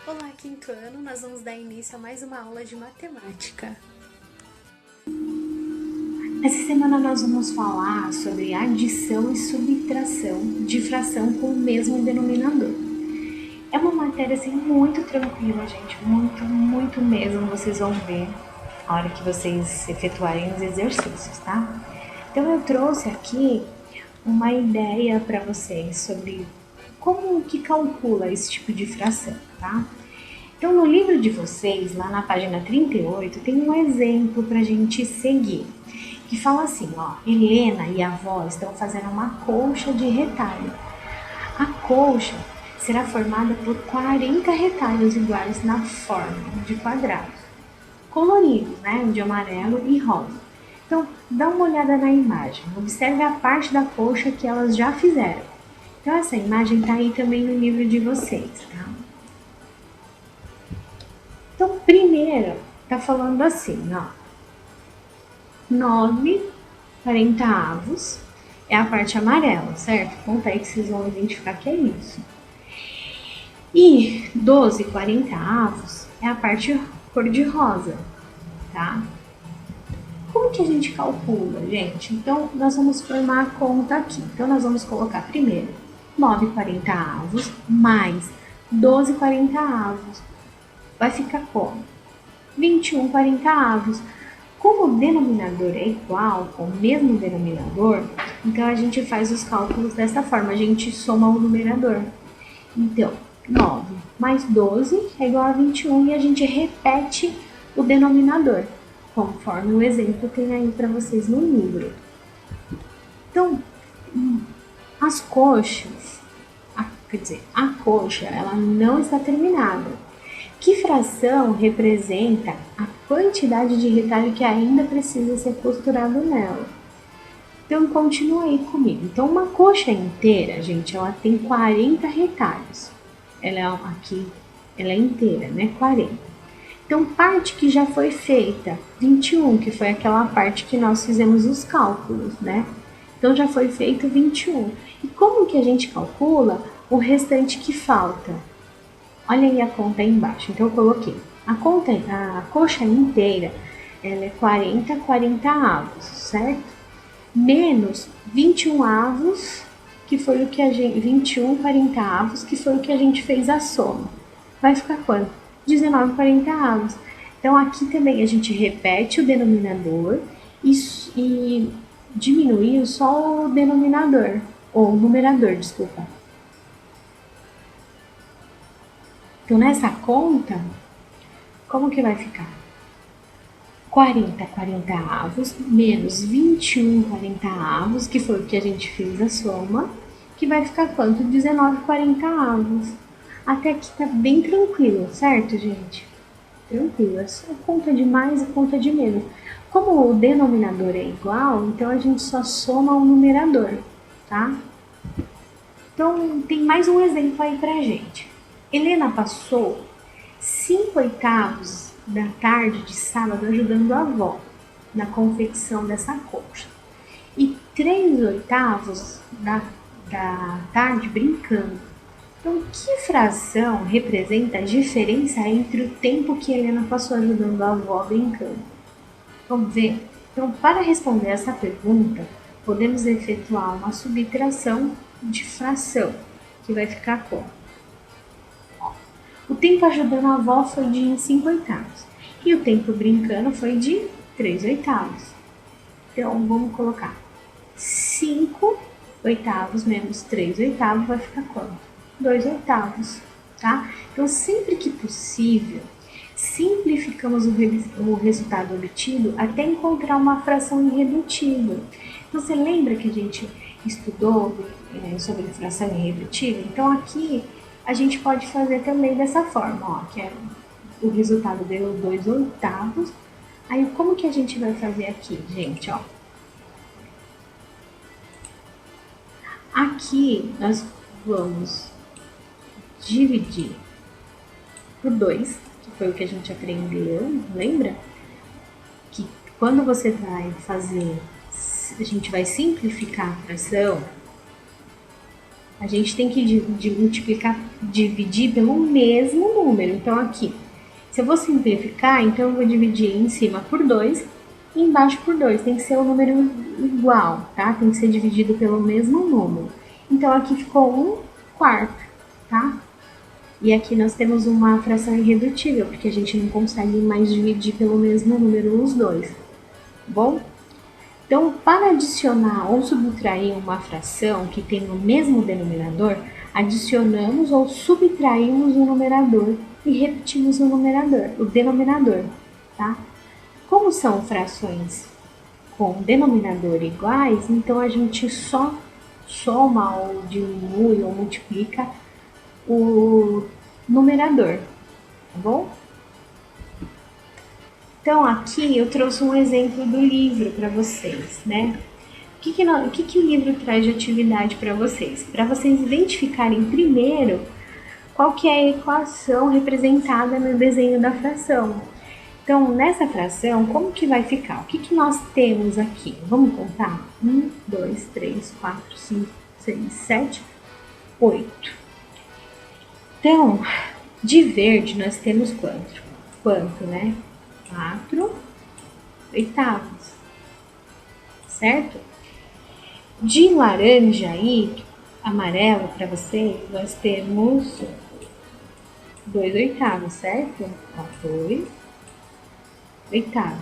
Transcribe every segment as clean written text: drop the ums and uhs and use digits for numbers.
Olá, quinto ano, nós vamos dar início a mais uma aula de matemática. Essa semana nós vamos falar sobre adição e subtração de fração com o mesmo denominador. É uma matéria assim muito tranquila, gente, muito mesmo, vocês vão ver a hora que vocês efetuarem os exercícios, tá? Então eu trouxe aqui uma ideia para vocês sobre como que calcula esse tipo de fração, tá? Então, no livro de vocês, lá na página 38, tem um exemplo para a gente seguir, que fala assim, ó, Helena e a avó estão fazendo uma colcha de retalho. A colcha será formada por 40 retalhos iguais na forma de quadrados, coloridos, né, de amarelo e rosa. Então, dá uma olhada na imagem, observe a parte da colcha que elas já fizeram. Então, essa imagem está aí também no livro de vocês, tá? Então, primeiro, tá falando assim, ó. 9/40 é a parte amarela, certo? Conta aí que vocês vão identificar que é isso. E 12/40 é a parte cor de rosa, tá? Como que a gente calcula, gente? Então, nós vamos formar a conta aqui. Então, nós vamos colocar primeiro 9/40 mais 12/40. Vai ficar como? 21/40. Como o denominador é igual, com o mesmo denominador, então a gente faz os cálculos dessa forma, a gente soma o numerador. Então, 9 mais 12 é igual a 21 e a gente repete o denominador, conforme o exemplo tem aí para vocês no livro. Então, as coxas, quer dizer, a coxa, ela não está terminada. Que fração representa a quantidade de retalho que ainda precisa ser costurado nela? Então, continua aí comigo. Então, uma coxa inteira, gente, ela tem 40 retalhos. Ela é inteira, né? 40. Então, parte que já foi feita, 21, que foi aquela parte que nós fizemos os cálculos, né? Então, já foi feito 21. E como que a gente calcula o restante que falta? Olha aí a conta aí embaixo. Então eu coloquei a coxa inteira, ela é 40/40, certo? Menos 21 que foi o que a gente 21/40, que foi o que a gente fez a soma. Vai ficar quanto? 19/40. Então aqui também a gente repete o denominador e diminuiu só o denominador, ou o numerador, desculpa. Então, nessa conta, como que vai ficar? 40/40 menos 21/40, que foi o que a gente fez a soma, que vai ficar quanto? 19/40. Até aqui tá bem tranquilo, certo, gente? Tranquilo, é só conta de mais e conta de menos. Como o denominador é igual, então a gente só soma o numerador, tá? Então, tem mais um exemplo aí pra gente. Helena passou 5/8 da tarde de sábado ajudando a avó na confecção dessa colcha. E 3/8 da tarde brincando. Então, que fração representa a diferença entre o tempo que Helena passou ajudando a avó brincando? Vamos ver? Então, para responder essa pergunta, podemos efetuar uma subtração de fração, que vai ficar como? O tempo ajudando a avó foi de 5/8. E o tempo brincando foi de 3/8. Então, vamos colocar 5/8 menos 3/8 vai ficar quanto? 2/8, tá? Então, sempre que possível, simplificamos o resultado obtido até encontrar uma fração irredutível. Então, você lembra que a gente estudou sobre fração irredutível? Então, aqui a gente pode fazer também dessa forma, ó, que é o resultado deu 2/8. Aí, como que a gente vai fazer aqui, gente, ó? Aqui, nós vamos dividir por 2, que foi o que a gente aprendeu, lembra? Que quando você vai fazer, a gente vai simplificar a fração, A gente tem que dividir pelo mesmo número. Então, aqui, se eu vou simplificar, então eu vou dividir em cima por 2 e embaixo por 2. Tem que ser um número igual, tá? Tem que ser dividido pelo mesmo número. Então, aqui ficou 1/4, tá? E aqui nós temos uma fração irredutível, porque a gente não consegue mais dividir pelo mesmo número os dois, tá bom? Então, para adicionar ou subtrair uma fração que tem o mesmo denominador, adicionamos ou subtraímos o numerador e repetimos o denominador, tá? Como são frações com denominador iguais, então a gente só soma ou diminui ou multiplica o numerador, tá bom? Então, aqui eu trouxe um exemplo do livro para vocês, né? O que o livro traz de atividade para vocês? Para vocês identificarem primeiro qual que é a equação representada no desenho da fração. Então, nessa fração, como que vai ficar? O que nós temos aqui? Vamos contar? 1, 2, 3, 4, 5, 6, 7, 8. Então, de verde nós temos quanto? Quanto, né? 4/8, certo? De laranja aí, amarelo para vocês, nós temos 2/8, certo? 2/8.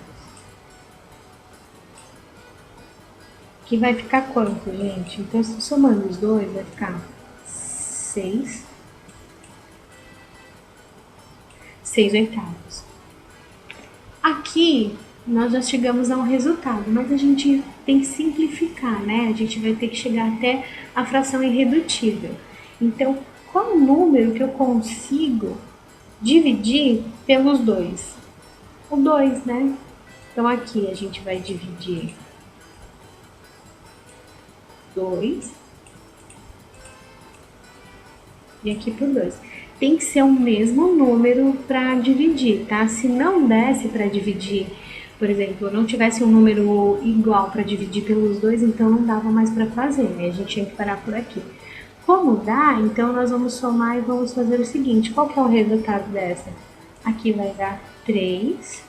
Que vai ficar quanto, gente? Então, somando os dois, vai ficar 6/8. Aqui, nós já chegamos a um resultado, mas a gente tem que simplificar, né? A gente vai ter que chegar até a fração irredutível. Então, qual o número que eu consigo dividir pelos dois? O 2, né? Então, aqui a gente vai dividir 2 e aqui por 2. Tem que ser o mesmo número para dividir, tá? Se não desse para dividir, por exemplo, eu não tivesse um número igual para dividir pelos dois, então não dava mais para fazer, né? A gente tinha que parar por aqui. Como dá, então nós vamos somar e vamos fazer o seguinte, qual que é o resultado dessa? Aqui vai dar 3.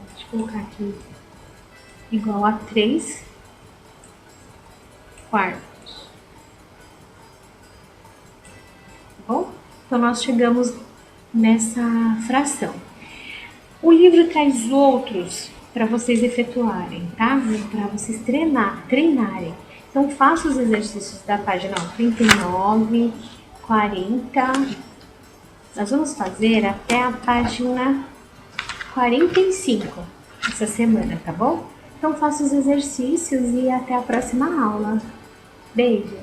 Deixa eu colocar aqui igual a 3/4. Bom, então nós chegamos nessa fração. O livro traz outros para vocês efetuarem, tá? Para vocês treinarem. Então faça os exercícios da página 39, 40. Nós vamos fazer até a página 45 essa semana, tá bom? Então faça os exercícios e até a próxima aula. Beijo!